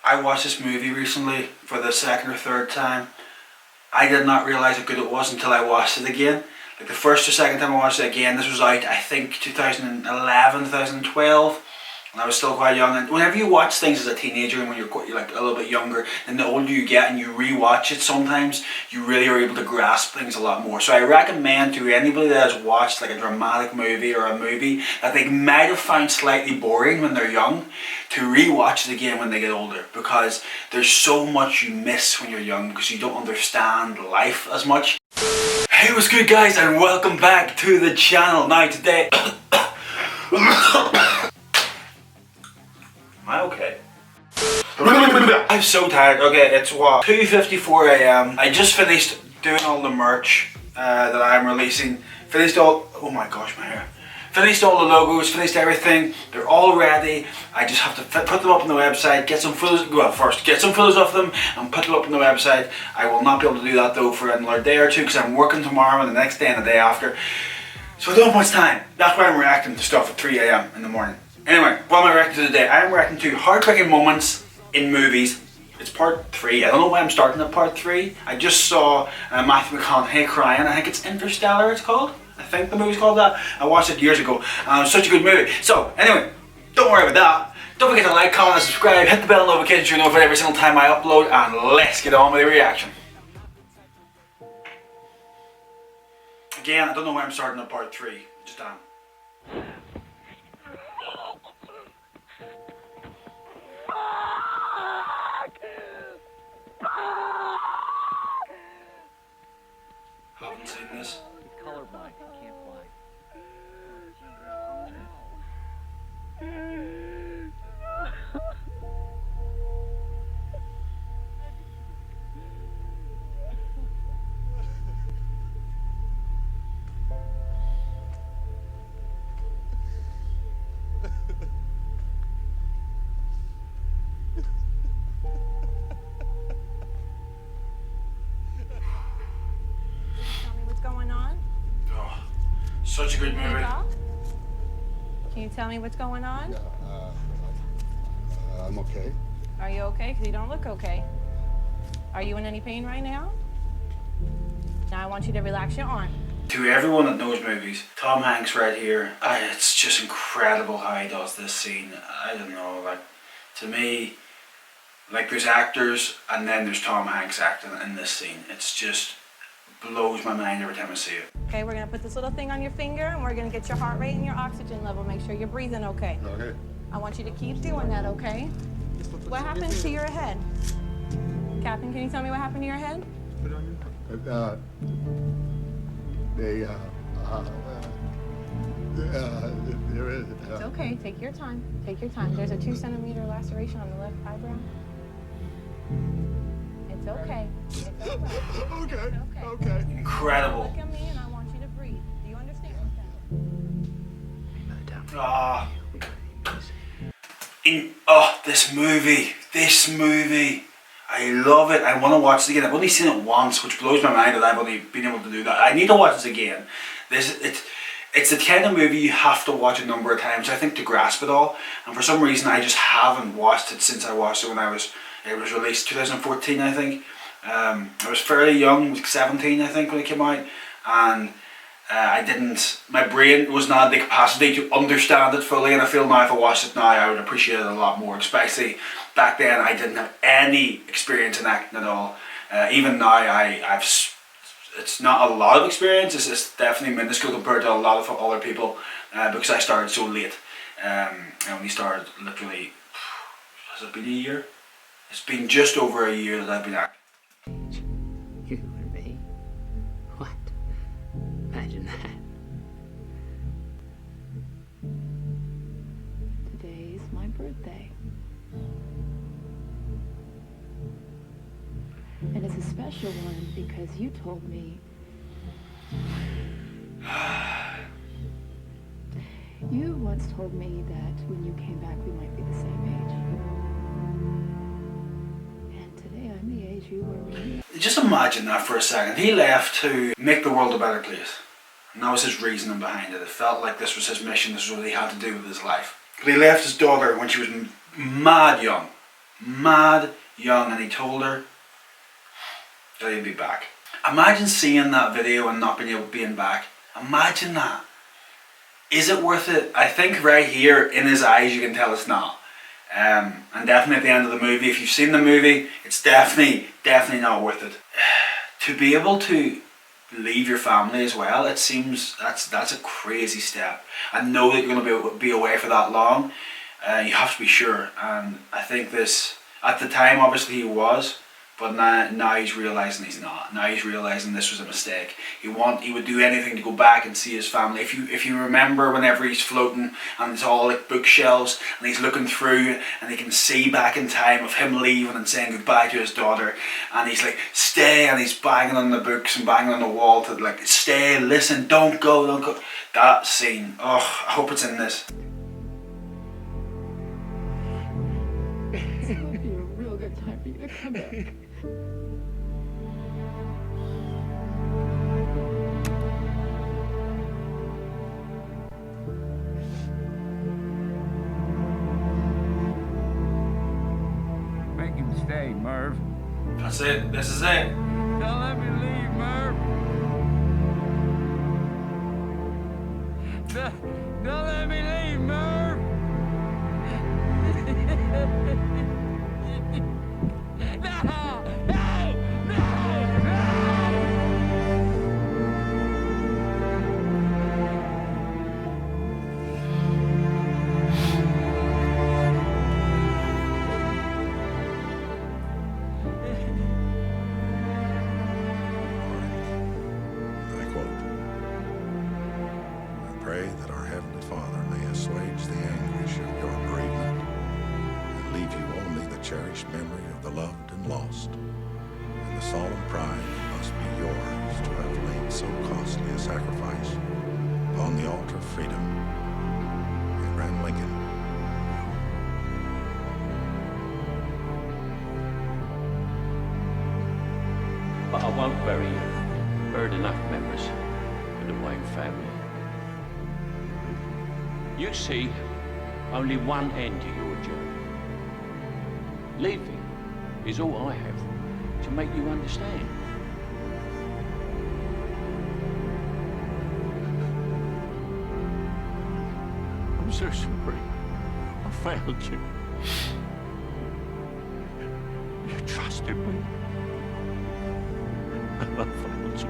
I watched this movie recently for the second or third time. I did not realise how good it was until I watched it again. Like the first or second time I watched it again, this was out I think 2011, 2012. And I was still quite young, and whenever you watch things as a teenager and when you're like a little bit younger, and the older you get and you re-watch it sometimes, you really are able to grasp things a lot more. So I recommend to anybody that has watched like a dramatic movie or a movie that they might have found slightly boring when they're young, to re-watch it again when they get older, because there's so much you miss when you're young because you don't understand life as much. Hey, what's good guys, and welcome back to the channel. Now today am I okay? I'm so tired. Okay, it's what? 2:54 AM. I just finished doing all the merch that I'm releasing. Finished all, oh my gosh, my hair. Finished all the logos, finished everything. They're all ready. I just have to put them up on the website, get some photos, well first get some photos of them and put them up on the website. I will not be able to do that though for another day or two because I'm working tomorrow and the next day and the day after. So I don't have much time. That's why I'm reacting to stuff at 3 AM in the morning. Anyway, what am I reacting to today? I am reacting to heartbreaking moments in movies. It's part 3. I don't know why I'm starting at part 3. I just saw Matthew McConaughey crying. I think it's Interstellar it's called. I think the movie's called that. I watched it years ago. It was such a good movie. So, anyway, don't worry about that. Don't forget to like, comment, and subscribe. Hit the bell notification so you're notified every single time I upload. And let's get on with the reaction. Again, I don't know why I'm starting at part 3. Just am. Haven't seen this. He's colorblind. He can't fly. Such a good movie. Can you tell me what's going on? Yeah, I'm okay. Are you okay? Because you don't look okay. Are you in any pain right now? Now I want you to relax your arm. To everyone that knows movies, Tom Hanks right here, it's just incredible how he does this scene. I don't know, like, to me, like there's actors and then there's Tom Hanks acting in this scene. It's just blows my mind every time I see it. Okay, we're gonna put this little thing on your finger and we're gonna get your heart rate and your oxygen level. Make sure you're breathing okay. Okay. I want you to keep doing that, okay? What happened to your head? Captain, can you tell me what happened to your head? There is. It's okay, take your time. Take your time. There's a 2-centimeter laceration on the left eyebrow. It's okay. It's okay. Okay. It's okay. Okay. Incredible. Look at me and I want you to breathe. Do you understand This movie, I love it. I want to watch it again. I've only seen it once, which blows my mind that I've only been able to do that. I need to watch this again. It's the kind of movie you have to watch a number of times, I think, to grasp it all. And for some reason, I just haven't watched it since I watched it when it was released 2014, I think. I was fairly young, like 17, I think, when it came out, and my brain was not the capacity to understand it fully, and I feel now if I watched it now, I would appreciate it a lot more, especially back then I didn't have any experience in acting at all. Even now, it's not a lot of experience, it's definitely minuscule compared to a lot of other people, because I started so late. I only started literally, has it been a year? It's been just over a year that I've been acting. You and me? What? Imagine that. Today's my birthday. And it's a special one because you told me you once told me that when you came back we might be the same age. And today I'm the age you were when you... Just imagine that for a second. He left to make the world a better place. And that was his reasoning behind it. It felt like this was his mission, this was what he had to do with his life. But he left his daughter when she was mad young. mad young, and he told her that he'd be back. Imagine seeing that video and not being able to be back. Imagine that. Is it worth it? I think right here in his eyes you can tell it's not. And definitely at the end of the movie, if you've seen the movie, it's definitely not worth it. To be able to leave your family as well, it seems that's a crazy step. And know that you're going to be away for that long. You have to be sure. And I think this, at the time obviously he was, but now he's realising he's not. Now he's realising this was a mistake. He would do anything to go back and see his family. If you remember, whenever he's floating and it's all like bookshelves and he's looking through and he can see back in time of him leaving and saying goodbye to his daughter, and he's like, stay, and he's banging on the books and banging on the wall to like, stay, listen, don't go. That scene, oh, I hope it's in this. It's gonna be a real good time for you to come back. Make him stay, Merv. That's it. This is it. Don't let me leave, Merv. Don't let me leave, Merv. I quote, I pray that our Heavenly Father may assuage the anguish of your bereavement and leave you only the cherished memory of the loved and lost, and the solemn pride that must be yours to have laid so costly a sacrifice upon the altar of freedom. Abraham Lincoln. But I won't bury you. Buried enough members of the Wayne family. You see only one end to your journey. Leaving is all I have to make you understand. I'm so sorry. I failed you. You trusted me. I failed you.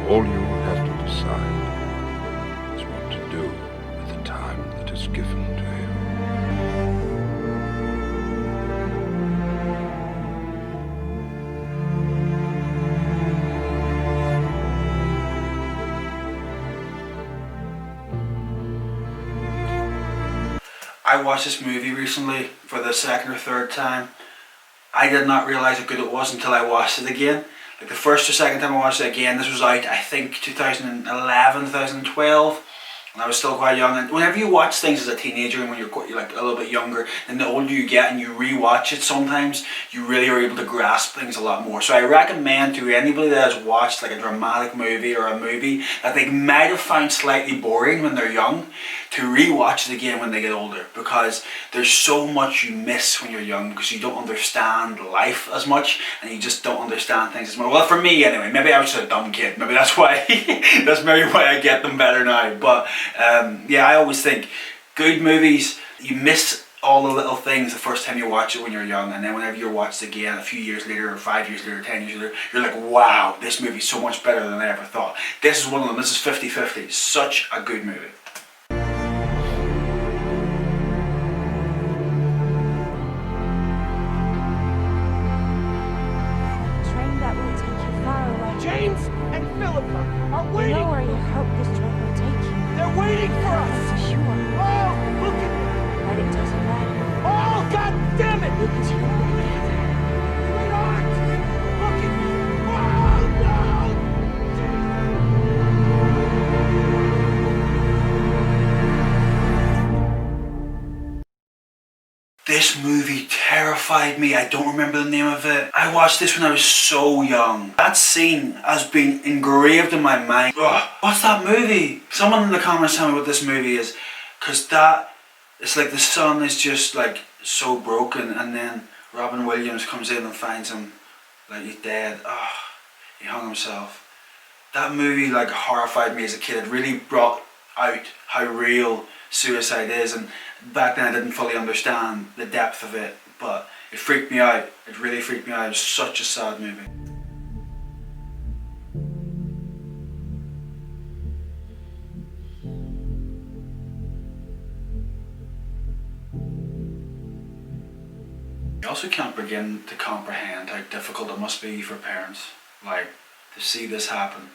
All you have to decide is what to do with the time that is given to you. I watched this movie recently for the second or third time. I did not realise how good it was until I watched it again. Like the first or second time I watched it again, this was out I think 2011, 2012, and I was still quite young. And whenever you watch things as a teenager and when you're like a little bit younger, and the older you get and you re-watch it, sometimes you really are able to grasp things a lot more. So I recommend to anybody that has watched like a dramatic movie or a movie that they might have found slightly boring when they're young, to re-watch it again when they get older, because there's so much you miss when you're young because you don't understand life as much and you just don't understand things as much. Well, for me anyway, maybe I was just a dumb kid, maybe that's why that's maybe why I get them better now. But yeah, I always think good movies, you miss all the little things the first time you watch it when you're young, and then whenever you watch it again a few years later or 5 years later, 10 years later, you're like, wow, this movie's so much better than I ever thought. This is one of them. This is 50-50. Such a good movie. Train that will take you far away. James and Philippa are You waiting. know where you hope this train will take you. They're waiting for us. For sure. Oh, look at them. But it doesn't matter Oh, God damn it. because you'll be together. Sweetheart, look at me. Oh, no. This movie terrified me. I don't remember the name of it. I watched this when I was so young. That scene has been engraved in my mind. Ugh, what's that movie? Someone in the comments tell me what this movie is, Because that, it's like the son is just like so broken, and then Robin Williams comes in and finds him like he's dead. Oh, he hung himself. That movie like horrified me as a kid. It really brought out how real suicide is, and back then I didn't fully understand the depth of it, but it freaked me out. It really freaked me out. It was such a sad movie. I also can't begin to comprehend how difficult it must be for parents, like, to see this happen,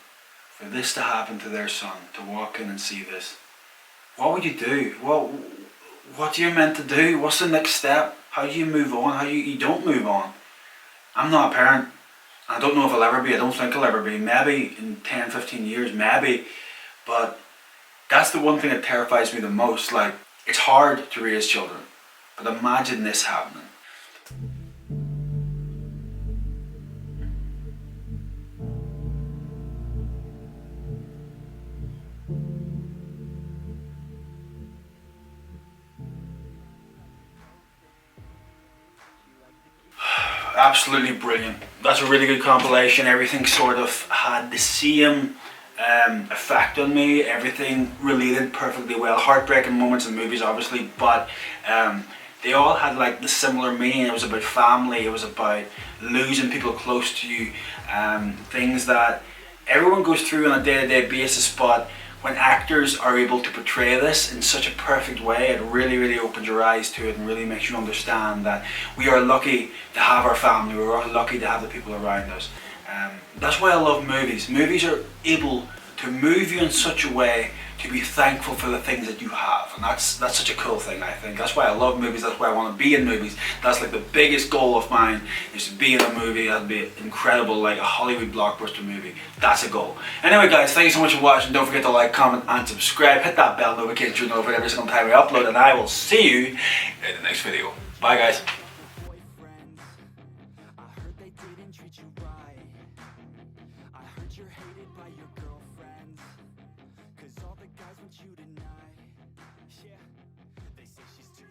for this to happen to their son, to walk in and see this. What would you do? What are you meant to do? What's the next step? How do you move on? How you don't move on? I'm not a parent. I don't know if I'll ever be. I don't think I'll ever be. Maybe in 10, 15 years, maybe. But that's the one thing that terrifies me the most. Like, it's hard to raise children, but imagine this happening. Absolutely brilliant. That's a really good compilation. Everything sort of had the same effect on me. Everything related perfectly well. Heartbreaking moments in movies, obviously, but they all had like the similar meaning. It was about family. It was about losing people close to you. Things that everyone goes through on a day-to-day basis, but when actors are able to portray this in such a perfect way, it really, really opens your eyes to it and really makes you understand that we are lucky to have our family, we are lucky to have the people around us. That's why I love movies. Movies are able to move you in such a way to be thankful for the things that you have, and that's such a cool thing, I think. That's why I love movies, that's why I want to be in movies. That's like the biggest goal of mine, is to be in a movie. That'd be incredible, like a Hollywood blockbuster movie. That's a goal. Anyway guys, thank you so much for watching. Don't forget to like, comment and subscribe. Hit that bell notification to know every single time we upload, and I will see you in the next video. Bye guys. Cause all the guys want you tonight. Yeah, they say she's too